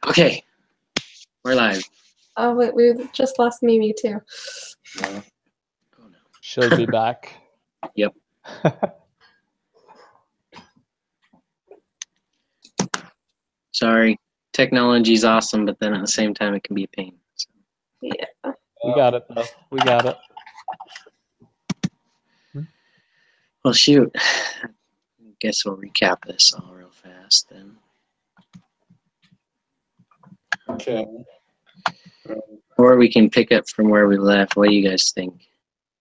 Okay, we're live. Oh wait, we just lost Mimi too. Oh, no. She'll be back. Yep. Sorry. Technology's awesome, but then at the same time it can be a pain. So. Yeah. We got it though. We got it. Well, shoot. I guess we'll recap this all real fast then. Okay. Or we can pick up from where we left. What do you guys think?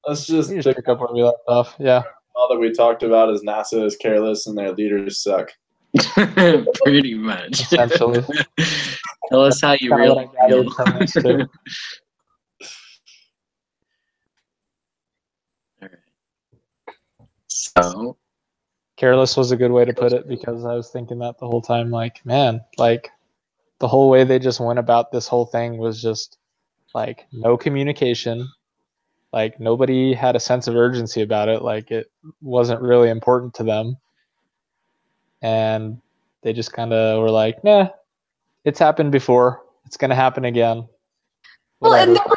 Let's just We just pick up where we left off. Yeah. all that we talked about is NASA is careless and their leaders suck. Pretty much. Essentially. Tell us how you Kinda really what I gathered feel. from this too. All right. So, Careless was a good way to put it because I was thinking that the whole time. Like, man, like the whole way they just went about this whole thing was just like no communication. Like nobody had a sense of urgency about it. Like it wasn't really important to them. And they just kind of were like, nah, it's happened before. It's going to happen again. Well, and Whatever.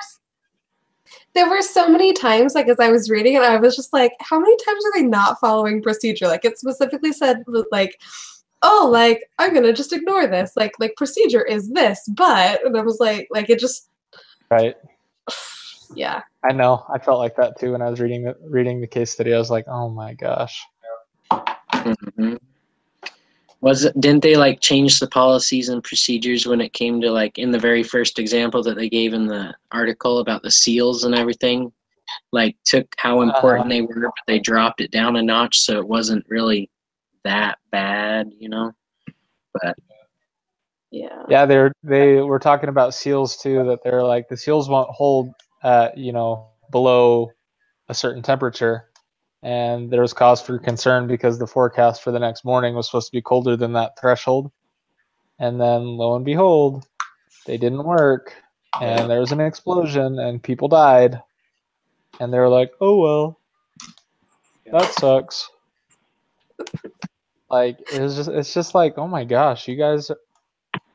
there were so many times, like as I was reading it, I was just like, how many times are they not following procedure? Like it specifically said, like, oh, like I'm gonna just ignore this. Like procedure is this, but and I was like it just Right. yeah. I know. I felt like that too when I was reading the case study. I was like, oh my gosh. mhm. Didn't they like change the policies and procedures when it came to like in the very first example that they gave in the article about the seals and everything? Like took how important they were, but they dropped it down a notch so it wasn't really that bad, you know? But Yeah. Yeah, they were talking about seals too, that they're like the seals won't hold at, below a certain temperature. And there was cause for concern because the forecast for the next morning was supposed to be colder than that threshold. And then lo and behold, they didn't work and there was an explosion and people died. And they were like, oh well, that sucks. Like it's just like, oh my gosh, you guys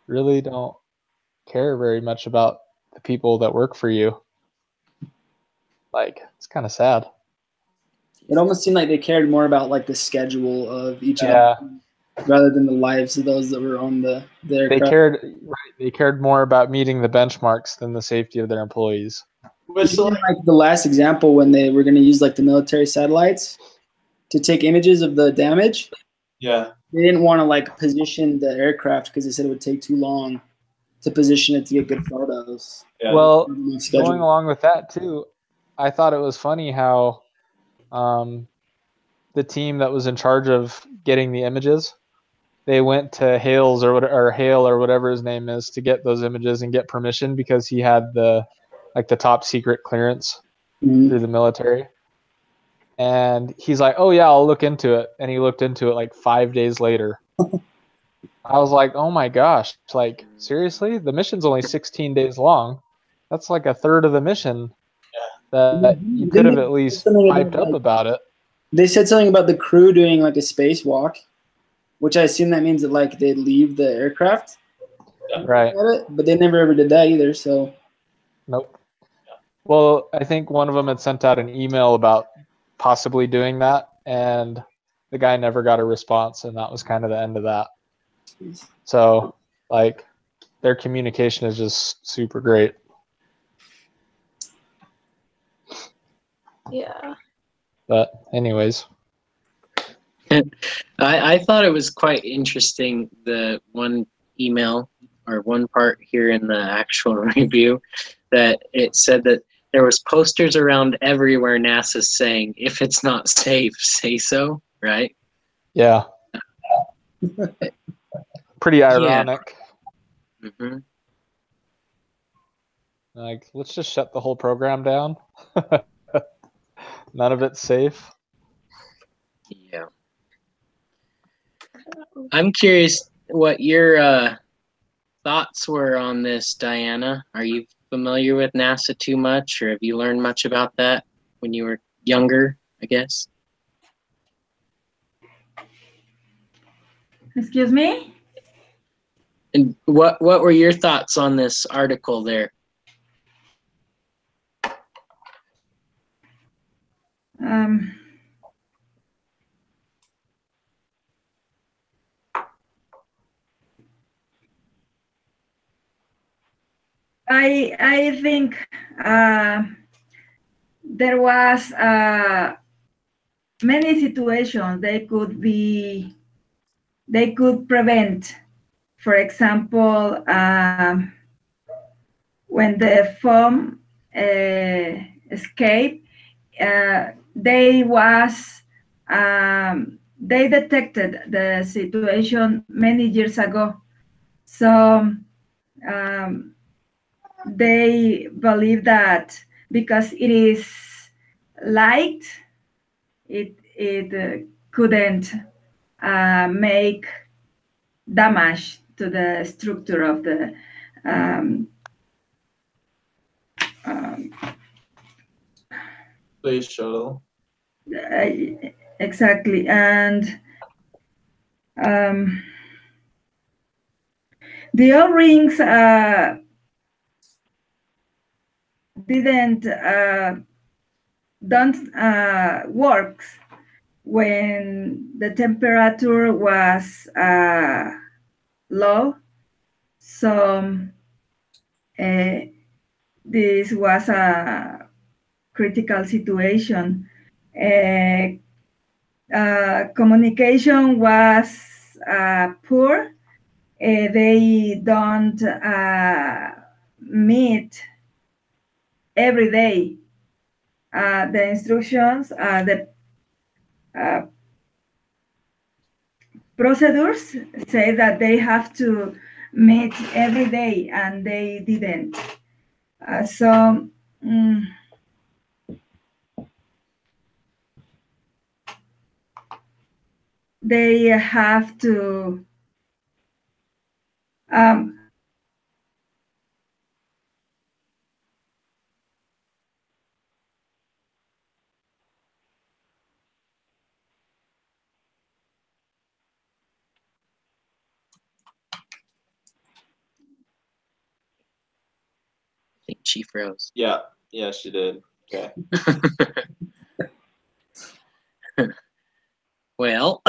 really don't care very much about the people that work for you. Like it's kind of sad. It almost seemed like they cared more about like the schedule of each of Yeah. them rather than the lives of those that were on the They cared more about meeting the benchmarks than the safety of their employees. Which Like the last example when they were going to use like the military satellites to take images of the damage, yeah. they didn't want to like position the aircraft because they said it would take too long to position it to get good photos. Yeah. Well, Schedule. going along with that too, I thought it was funny how the team that was in charge of getting the images, they went to Hale or whatever his name is to get those images and get permission because he had the top secret clearance through the military. And he's like, oh yeah, I'll look into it. And he looked into it like 5 days later. I was like, oh my gosh, like seriously? The mission's only 16 days long. That's like a third of the mission that you could have at least hyped up about it. They said something about the crew doing like a spacewalk, which I assume that means that like they leave the aircraft. Right. But they never ever did that either, so. Nope. Well, I think one of them had sent out an email about possibly doing that, and the guy never got a response, and that was kind of the end of that. So, like, their communication is just super great. Yeah. But anyways. I thought it was quite interesting, the one email or one part here in the actual review that it said that there was posters around everywhere NASA saying, if it's not safe, say so, right? Yeah. Pretty ironic. Yeah. Mm-hmm. Like, let's just shut the whole program down. None of it's safe. Yeah. I'm curious what your thoughts were on this, Diana. Are you familiar with NASA too much, or have you learned much about that when you were younger, I guess? Excuse me? And what were your thoughts on this article there? I think there was many situations they could prevent. For example, when the foam escaped, they detected the situation many years ago. So they believe that because it is light, it couldn't make damage to the structure of the Space shuttle. Exactly, and the O-rings don't work when the temperature was low. So this was a critical situation. Communication was poor. They don't meet every day. The instructions, the procedures say that they have to meet every day, and they didn't. They have to I think she froze. Yeah, she did. Okay. Well,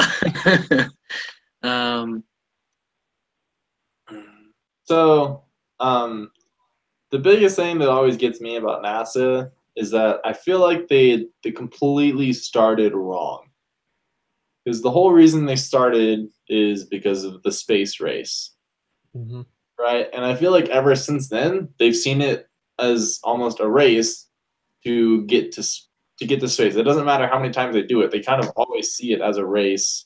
So, the biggest thing that always gets me about NASA is that I feel like they completely started wrong. Because the whole reason they started is because of the space race, right? And I feel like ever since then they've seen it as almost a race to get to space. It doesn't matter how many times they do it; they kind of always see it as a race.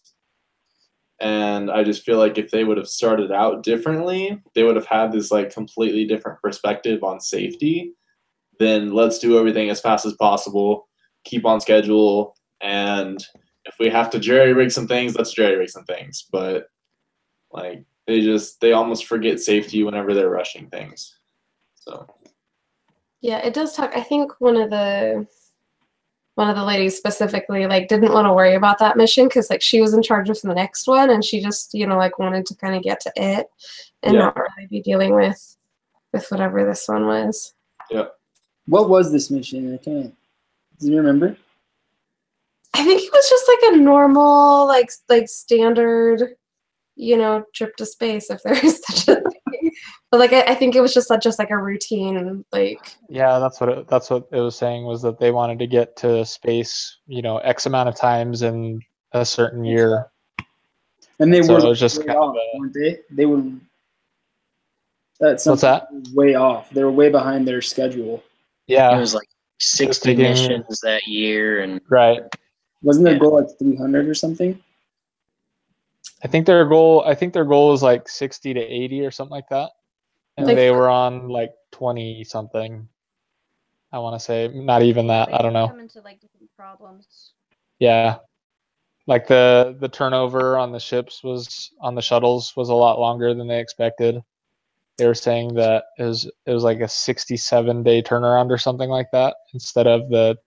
And I just feel like if they would have started out differently, they would have had this like completely different perspective on safety. Then let's do everything as fast as possible, keep on schedule, and if we have to jerry-rig some things, let's jerry-rig some things. But like they almost forget safety whenever they're rushing things. So Yeah, it does talk. I think one of the ladies specifically like didn't want to worry about that mission because like she was in charge of the next one, and she just like wanted to kind of get to it and not really be dealing with whatever this one was. Yeah. What was this mission? I can't. Do you remember? I think it was just like a normal like standard, trip to space, if there is such a thing. But like I think it was just like a routine, like. Yeah, that's what it was saying, was that they wanted to get to space, X amount of times in a certain year. And they So were it was just way kind off, of weren't they? They were. That's What's that? Way off. They were way behind their schedule. Yeah, it was like 60 missions that year, and right. Wasn't their goal like 300 or something? I think their goal is like 60 to 80 or something like that. And they were on like 20 something. I want to say, not even that. I don't know. Come into like different problems. Yeah. Like the turnover on the shuttles was a lot longer than they expected. They were saying that it was like a 67-day turnaround or something like that, instead of the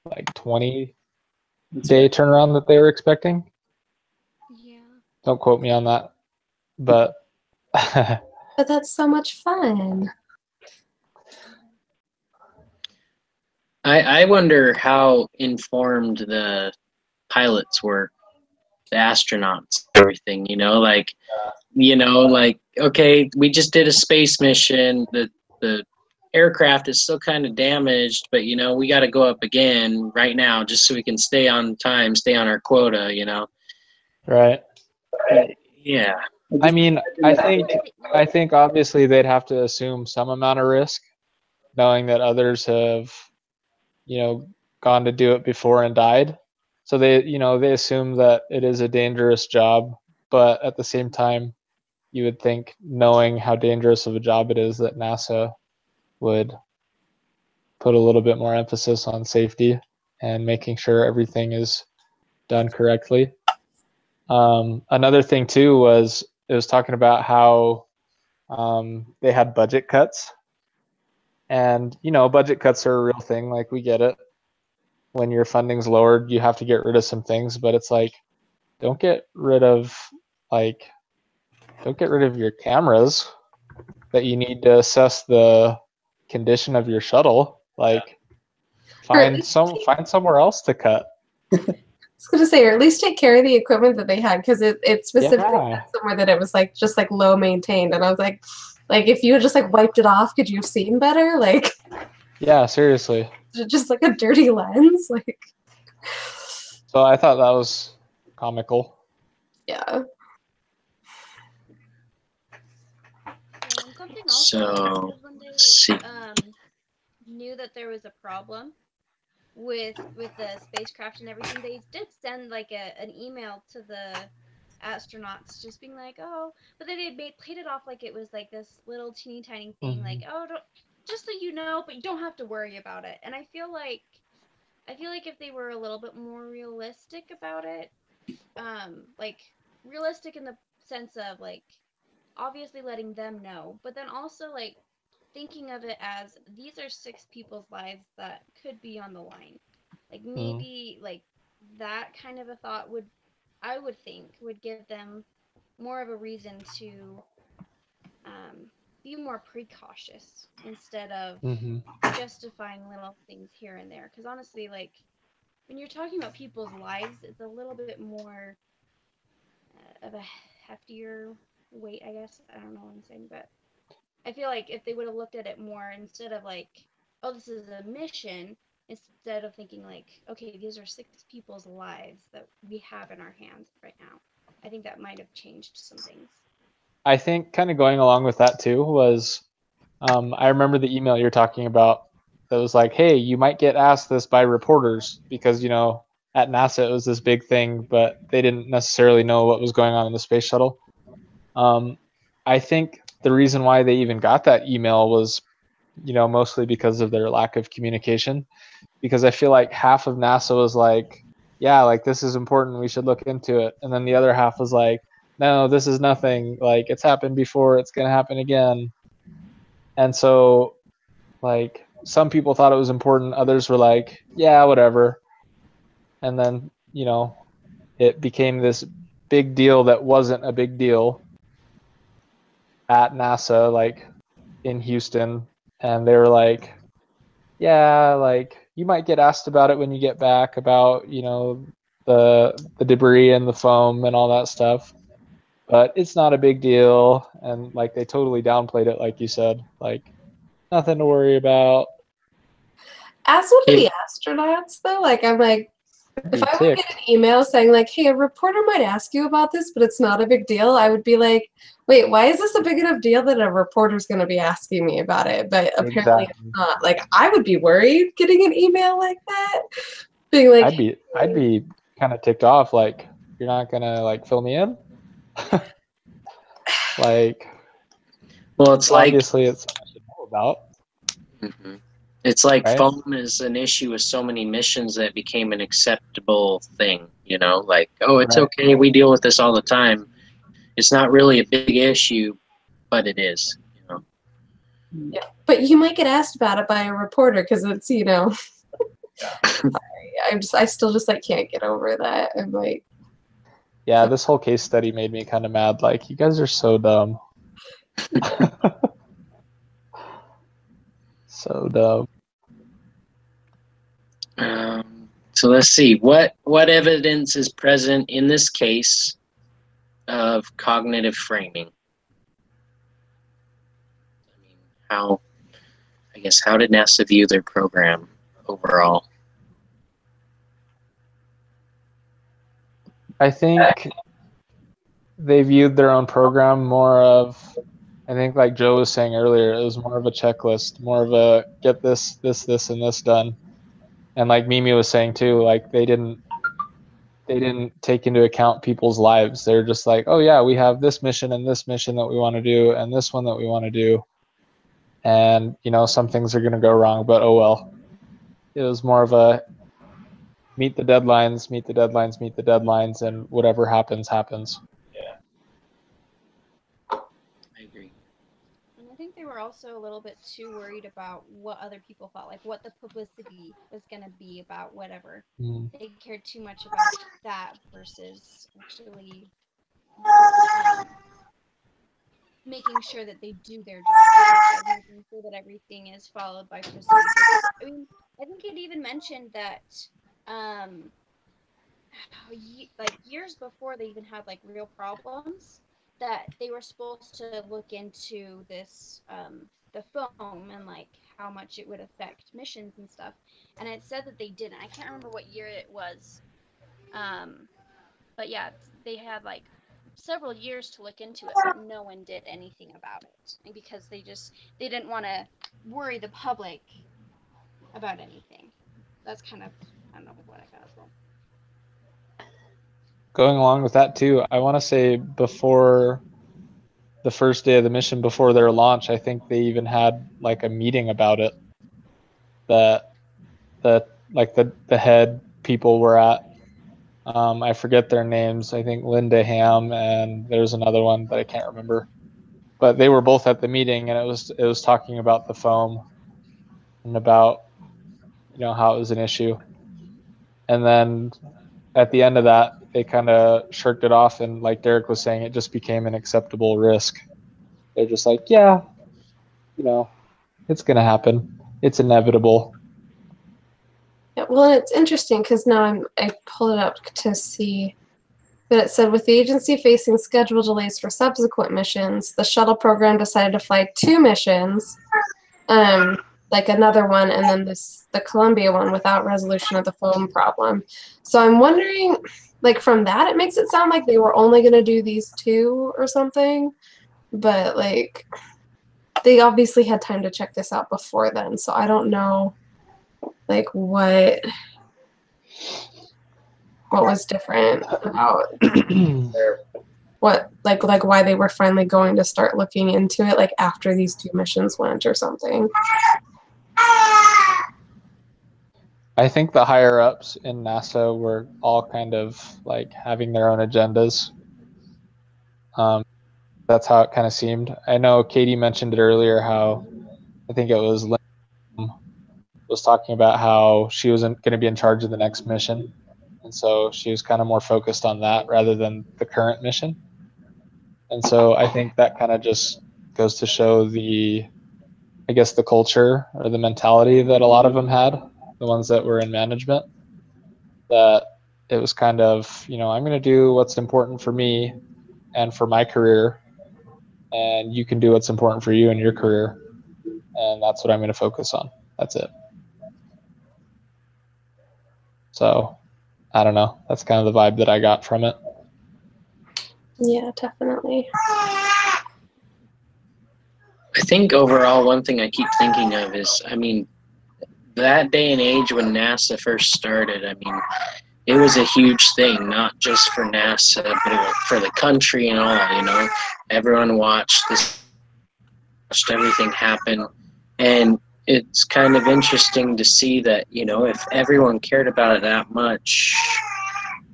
like 20-day turnaround that they were expecting. Yeah. Don't quote me on that. But But that's so much fun. I wonder how informed the pilots were, the astronauts, everything, like, okay, we just did a space mission. The aircraft is still kind of damaged, but we got to go up again right now just so we can stay on time, stay on our quota, Right. Yeah. I mean, I think obviously they'd have to assume some amount of risk, knowing that others have, gone to do it before and died. So they assume that it is a dangerous job, but at the same time, you would think, knowing how dangerous of a job it is, that NASA would put a little bit more emphasis on safety and making sure everything is done correctly. Another thing too was it was talking about how they had budget cuts, and budget cuts are a real thing. Like, we get it. When your funding's lowered, you have to get rid of some things, but it's like, don't get rid of your cameras that you need to assess the condition of your shuttle. Like, find somewhere else to cut. I was gonna say, or at least take care of the equipment that they had, because it specifically Yeah. said somewhere that it was like just like low maintained, and I was like if you had just like wiped it off, could you have seen better? Like, Yeah, seriously. just like a dirty lens, like. So I thought that was comical. Yeah. And something else So, was when they let's see. knew that there was a problem with the spacecraft and everything, they did send like an email to the astronauts just being like, oh, but then they played it off like it was like this little teeny tiny thing, like, oh, just so you know, but you don't have to worry about it. And I feel like if they were a little bit more realistic about it, like realistic in the sense of like obviously letting them know, but then also like thinking of it as these are 6 people's lives that could be on the line. Like maybe like that kind of a thought would give them more of a reason to be more precautious instead of justifying little things here and there. Because honestly, like when you're talking about people's lives, it's a little bit more of a heftier weight, I guess. I don't know what I'm saying, but I feel like if they would have looked at it more instead of like, oh, this is a mission, instead of thinking like, okay, these are 6 people's lives that we have in our hands right now, I think that might have changed some things. I think kind of going along with that too was, I remember the email you're talking about that was like, hey, you might get asked this by reporters, because, at NASA it was this big thing, but they didn't necessarily know what was going on in the space shuttle. I think the reason why they even got that email was, mostly because of their lack of communication, because I feel like half of NASA was like, yeah, like this is important, we should look into it. And then the other half was like, no, this is nothing. Like, it's happened before, it's going to happen again. And so, like, some people thought it was important, others were like, yeah, whatever. And then, it became this big deal that wasn't a big deal at NASA, like in Houston. And they were like, yeah, like you might get asked about it when you get back, about, the debris and the foam and all that stuff. But it's not a big deal. And like they totally downplayed it, like you said. Like, nothing to worry about. As one of the astronauts, though, like I'm like, if I would get an email saying like, hey, a reporter might ask you about this, but it's not a big deal, I would be like, wait, why is this a big enough deal that a reporter's going to be asking me about it? But apparently it's not. Like, I would be worried getting an email like that. Being like, I'd be kind of ticked off, like, you're not going to like fill me in? Like, well, it's obviously it's something I should know about. Mm-hmm. It's like right? Foam is an issue with so many missions that it became an acceptable thing, like, oh, it's okay, we deal with this all the time. It's not really a big issue, but it is, Yeah, but you might get asked about it by a reporter because it's, I still just like can't get over that. I'm like, yeah, this whole case study made me kind of mad. Like, you guys are so dumb. So dumb. So let's see. What evidence is present in this case of cognitive framing? I mean, how did NASA view their program overall? I think they viewed their own program more of, I think like Joe was saying earlier, it was more of a checklist, more of a get this, and this done. And like Mimi was saying too, like they didn't take into account people's lives. They're just like, oh yeah, we have this mission and this mission that we want to do and this one that we want to do. And, you know, some things are going to go wrong, but oh well. It was more of a meet the deadlines, and whatever happens, happens. I agree. And I think they were also a little bit too worried about what other people thought, like what the publicity was going to be about whatever. They cared too much about that versus actually making sure that they do their job, making sure that everything is followed by procedure. I mean, I think it even mentioned that like years before they even had like real problems, that they were supposed to look into this the foam and like how much it would affect missions and stuff, and it said that they didn't. I can't remember what year it was, but yeah, they had like several years to look into it, but no one did anything about it, and because they didn't want to worry the public about anything. That's kind of, I don't know what I got as well. Going along with that too, I want to say before the first day of the mission, before their launch, I think they even had like a meeting about it that the head people were at. I forget their names. I think Linda Ham and there's another one that I can't remember. But they were both at the meeting, and it was talking about the foam and about, you know, how it was an issue. And then at the end of that, they kind of shirked it off, and like Derek was saying, it just became an acceptable risk. They're just like, yeah, you know, it's going to happen. It's inevitable. Yeah, well, it's interesting because now I pulled it up to see that it said, with the agency facing schedule delays for subsequent missions, the shuttle program decided to fly 2 missions, like another one, and then the Columbia one without resolution of the foam problem. So I'm wondering, like from that, it makes it sound like they were only going to do these 2 or something, but like they obviously had time to check this out before then. So I don't know, like what was different about what like why they were finally going to start looking into it like after these 2 missions went or something. I think the higher ups in NASA were all kind of like having their own agendas. That's how it kind of seemed. I know Katie mentioned it earlier, how I think it was Lynn was talking about how she wasn't going to be in charge of the next mission. And so she was kind of more focused on that rather than the current mission. And so I think that kind of just goes to show the culture or the mentality that a lot of them had, the ones that were in management, that it was kind of, you know, I'm going to do what's important for me and for my career, and you can do what's important for you and your career. And that's what I'm going to focus on. That's it. So I don't know. That's kind of the vibe that I got from it. Yeah, definitely. I think overall, one thing I keep thinking of is, I mean, that day and age when NASA first started, I mean, it was a huge thing, not just for NASA, but for the country and all, you know. Everyone watched everything happen. And it's kind of interesting to see that, you know, if everyone cared about it that much,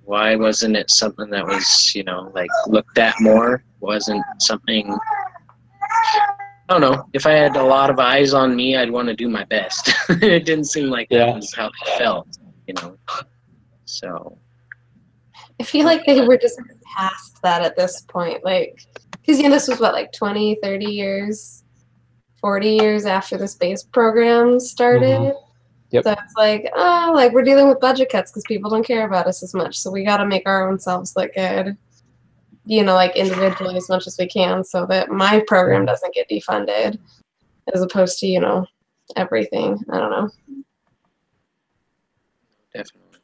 why wasn't it something that was, you know, like looked at more? Wasn't something, I don't know, if I had a lot of eyes on me, I'd want to do my best. It didn't seem like that was how they felt, you know. So I feel like they were just past that at this point. Like Because, you know, this was what, like 20, 30 years, 40 years after the space program started. Mhm. Yep. So it's like, oh, like we're dealing with budget cuts because people don't care about us as much. So we got to make our own selves look good, you know, like individually as much as we can so that my program doesn't get defunded as opposed to, you know, everything. I don't know. Definitely.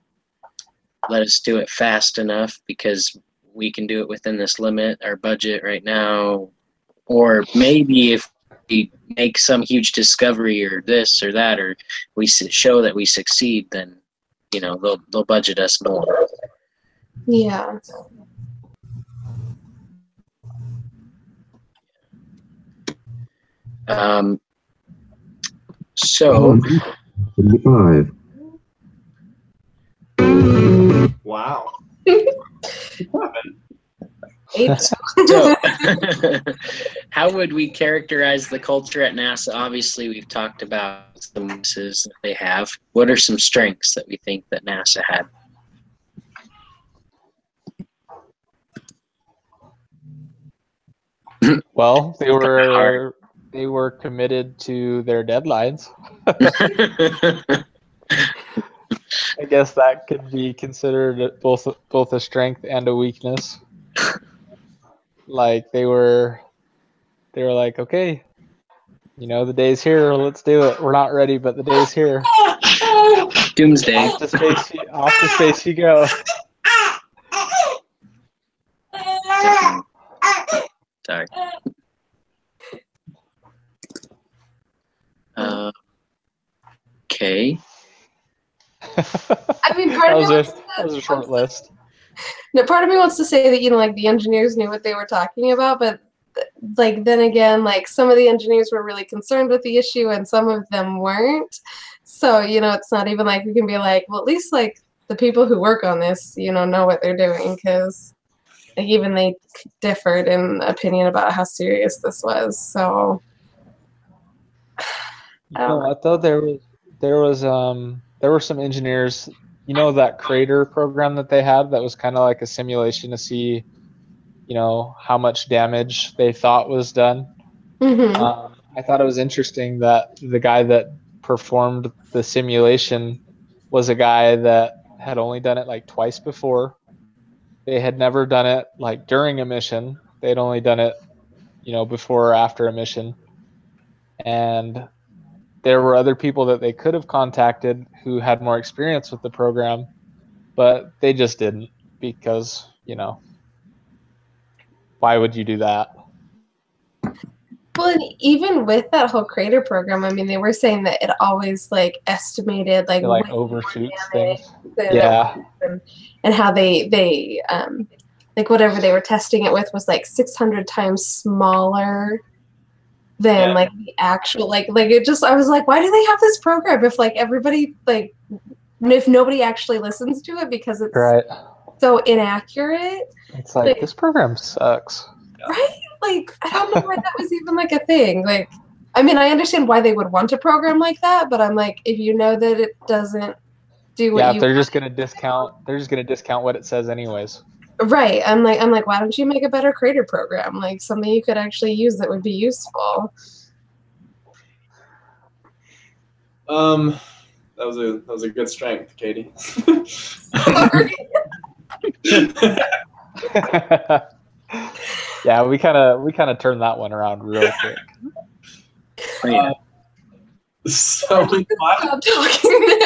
Let us do it fast enough because we can do it within this limit, our budget right now. Or maybe if we make some huge discovery or this or that, or we show that we succeed, then, you know, they'll budget us more. Yeah. So 75. Wow. So, how would we characterize the culture at NASA? Obviously, we've talked about the weaknesses that they have. What are some strengths that we think that NASA had? Well, they were committed to their deadlines. I guess that could be considered both a strength and a weakness. Like they were like, okay, you know, the day's here, let's do it. We're not ready, but the day's here. Doomsday. Off to space you go. Sorry. Okay. I mean, part of me that was a short list. No, part of me wants to say that, you know, like the engineers knew what they were talking about, but like then again, like some of the engineers were really concerned with the issue and some of them weren't. So, you know, it's not even like we can be like, well, at least like the people who work on this, you know what they're doing, because like even they differed in opinion about how serious this was. So You know what though? There were some engineers. You know that Crater program that they had that was kind of like a simulation to see, you know, how much damage they thought was done. Mhm. I thought it was interesting that the guy that performed the simulation was a guy that had only done it like twice before. They had never done it like during a mission. They'd only done it, you know, before or after a mission. And there were other people that they could have contacted who had more experience with the program, but they just didn't because, you know, why would you do that? Well, and even with that whole Crater program, I mean, they were saying that it always like estimated like It, like way overshoots more things. than Yeah. and how they like whatever they were testing it with was like 600 times smaller than like the actual like it just I was like, why do they have this program if like everybody like if nobody actually listens to it because it's Right. so inaccurate? It's like this program sucks. Right? Like, I don't know why that was even like a thing. Like, I mean, I understand why they would want a program like that, but I'm like, if you know that it doesn't do what you they're just gonna discount what it says anyways. right. I'm like, why don't you make a better Crater program? Like something you could actually use that would be useful. That was a good strength, Katie. Sorry. Yeah, we kind of turned that one around real quick. Yeah. So Stop talking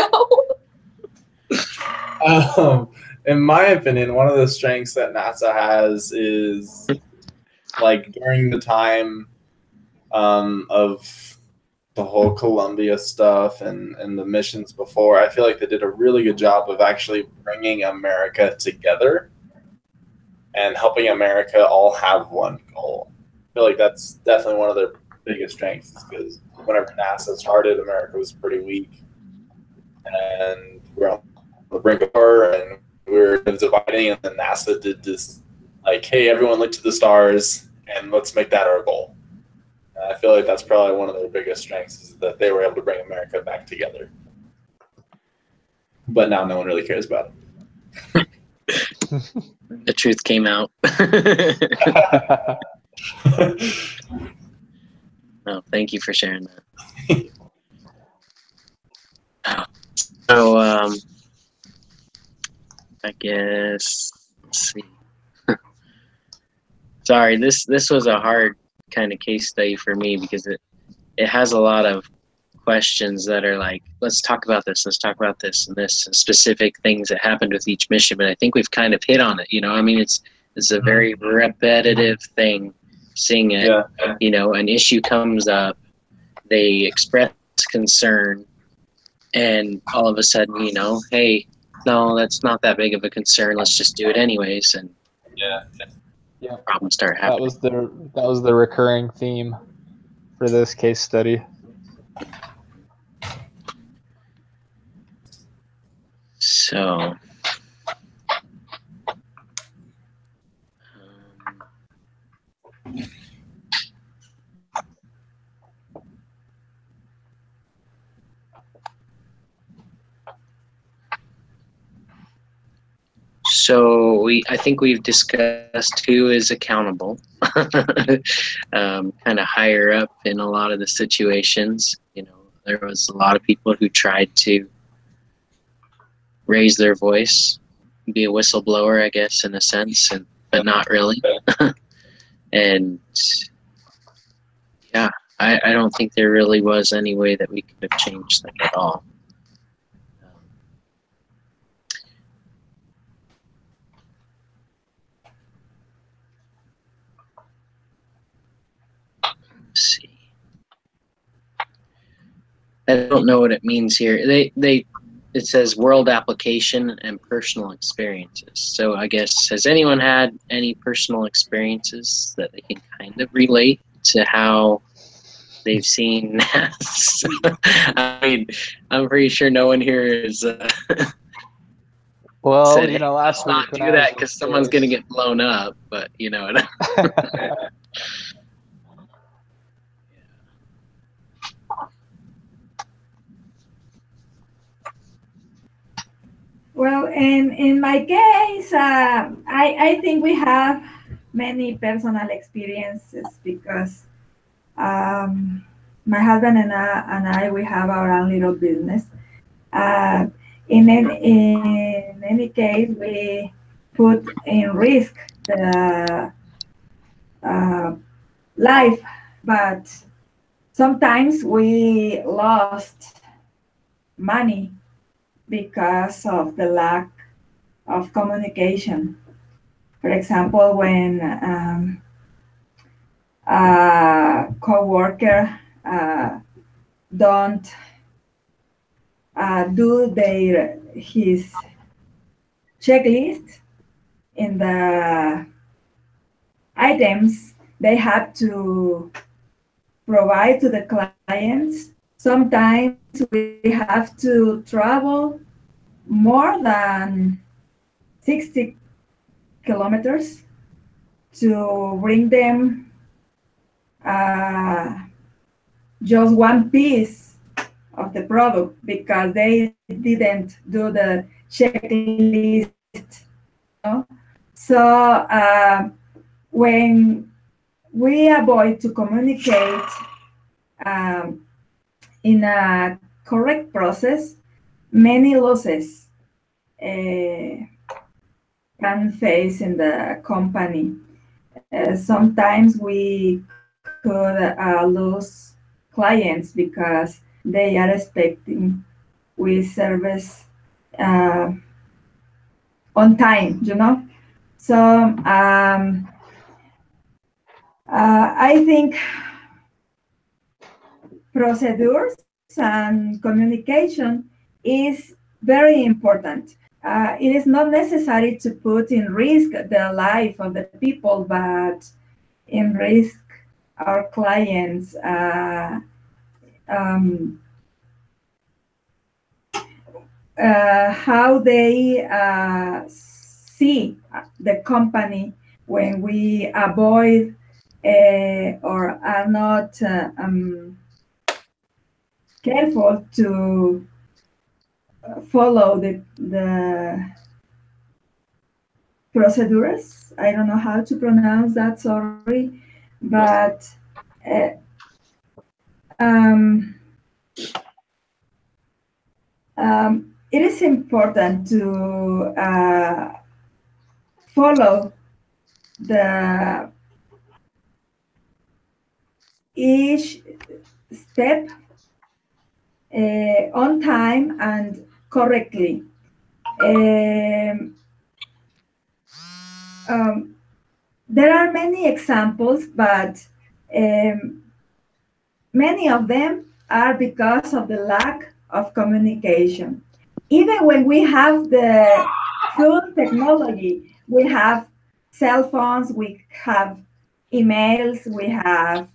now. in my opinion, one of the strengths that NASA has is like during the time of the whole Columbia stuff and the missions before, I feel like they did a really good job of actually bringing America together and helping America all have one goal. I feel like that's definitely one of their biggest strengths because whenever NASA started, America was pretty weak. And we're on the brink of war and we're dividing, and then NASA did this, like, hey, everyone look to the stars and let's make that our goal. And I feel like that's probably one of their biggest strengths is that they were able to bring America back together. But now no one really cares about it. The truth came out. No, thank you for sharing that. So, I guess, let's see. Sorry, this was a hard kind of case study for me because it has a lot of questions that are like, let's talk about this, and this, and specific things that happened with each mission. But I think we've kind of hit on it. I mean, it's a very repetitive thing. Seeing it, an issue comes up, they express concern, and all of a sudden, hey, no, that's not that big of a concern. Let's just do it anyways, and problems start happening. That was the recurring theme for this case study. So, I think we've discussed who is accountable, kind of higher up in a lot of the situations. There was a lot of people who tried to raise their voice, be a whistleblower, I guess, in a sense, but not really. And yeah, I don't think there really was any way that we could have changed that at all. Let's see. I don't know what it means here. It says world application and personal experiences. So I guess, has anyone had any personal experiences that they can kind of relate to how they've seen NAS? I mean, I'm pretty sure no one here is. Well, said, last week let's not do that because someone's gonna get blown up. But Well, in my case, I think we have many personal experiences because my husband and I we have our own little business. In any case, we put in risk the life, but sometimes we lost money because of the lack of communication. For example, when a co-worker don't do his checklist in the items they have to provide to the clients. Sometimes we have to travel more than 60 kilometers to bring them just one piece of the product because they didn't do the checklist. So when we avoid to communicate in a correct process, many losses can face in the company. Sometimes we could lose clients because they are expecting we service on time, So I think procedures and communication is very important. It is not necessary to put in risk the life of the people, but in risk our clients. How they see the company when we avoid or are not careful to follow the procedures. I don't know how to pronounce that, sorry. but um, it is important to follow the each step on time and correctly. There are many examples, but many of them are because of the lack of communication. Even when we have the full technology, we have cell phones, we have emails, we have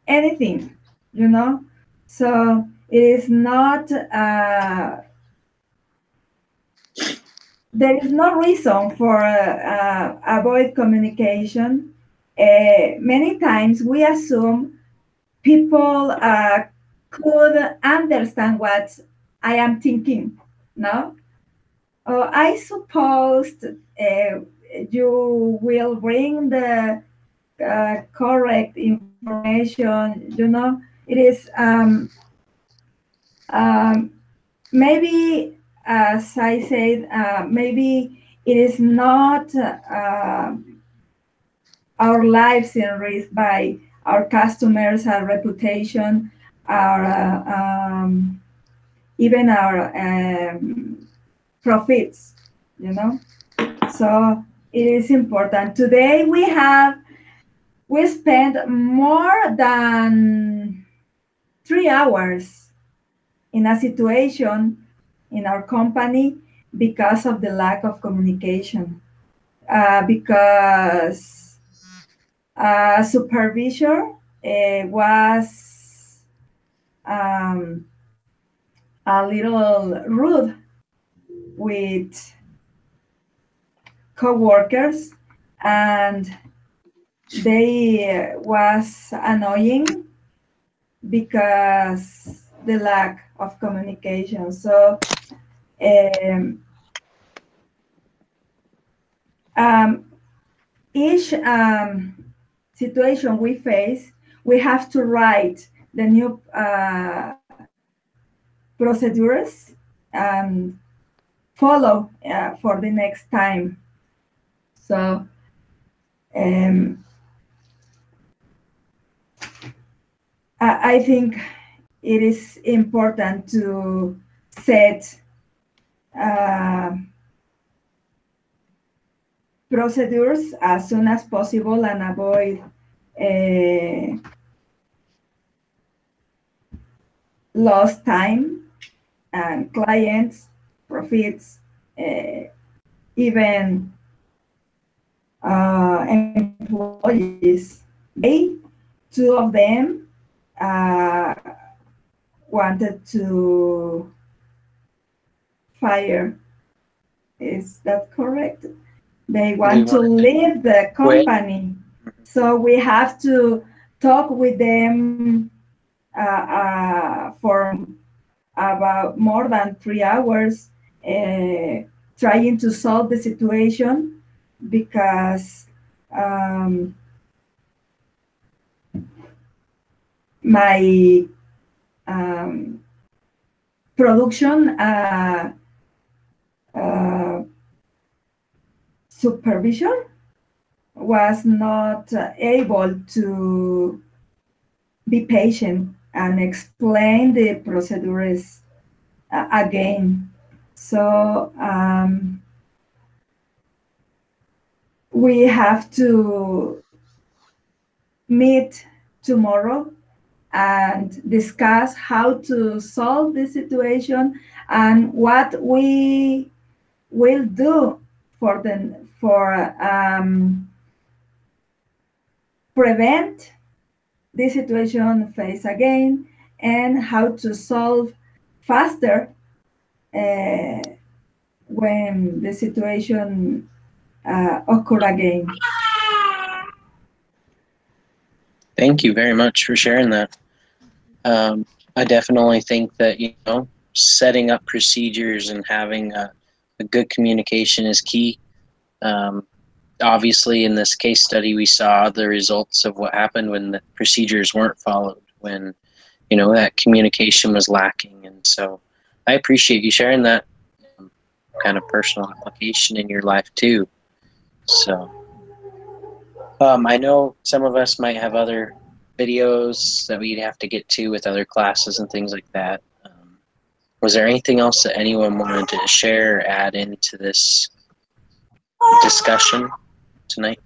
anything, you know. So it is not, there is no reason for avoid communication. Many times we assume people could understand what I am thinking, no? I suppose you will bring the correct information, you know. It is maybe, as I said, maybe it is not our lives in risk by our customers, our reputation, our even our profits, you know. So it is important. Today we spend more than 3 hours in a situation in our company because of the lack of communication. Because supervisor was a little rude with co-workers, and they was annoying because the lack of communication. So each situation we face, we have to write the new procedures and follow for the next time. So I think it is important to set procedures as soon as possible and avoid lost time and clients, profits, even employees. Two of them wanted to fire. Is that correct? They want to leave the company. So we have to talk with them for about more than 3 hours, trying to solve the situation, because my production supervision was not able to be patient and explain the procedures again. So we have to meet tomorrow and discuss how to solve the situation and what we will do for prevent this situation face again, and how to solve faster when the situation occur again. Thank you very much for sharing that. I definitely think that, setting up procedures and having a good communication is key. obviously in this case study we saw the results of what happened when the procedures weren't followed, when that communication was lacking. And so I appreciate you sharing that kind of personal application in your life too. So I know some of us might have other videos that we'd have to get to with other classes and things like that. Was there anything else that anyone wanted to share or add into this discussion tonight?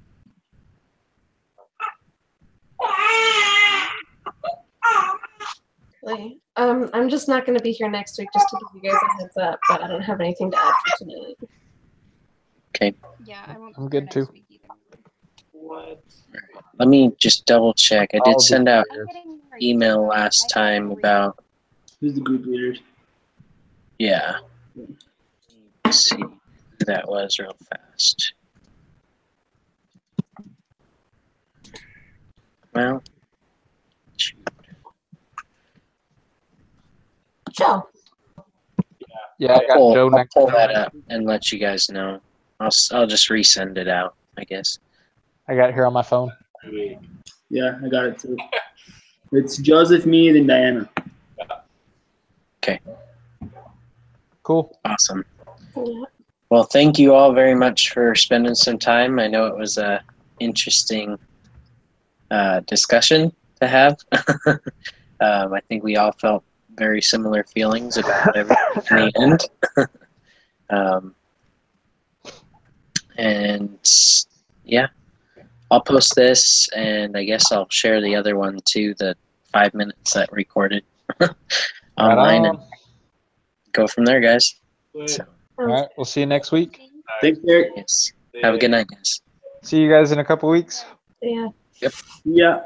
I'm just not going to be here next week, just to give you guys a heads up, but I don't have anything to add for tonight. Okay. Yeah, I won't. I'm good too. Let me just double check. I did send out I'm getting more email last time about, Who's the group leader? yeah. Let's see who that was real fast. Well, shoot. Joe. Yeah, I got Joe I'll next pull time. that up and let you guys know. I'll just resend it out, I guess. I got it here on my phone. Yeah, I got it too. It's Joseph, me, then Diana. Okay. Cool. Awesome. Yeah. Well, thank you all very much for spending some time. I know it was a interesting discussion to have. I think we all felt very similar feelings about everything in the end. And yeah, I'll post this, and I guess I'll share the other one too, the 5 minutes that recorded online, and go from there, guys. So, All right, we'll see you next week. Thanks, Eric. yes. Have a good night, guys. See you guys in a couple weeks. Yeah. Yep. Yeah.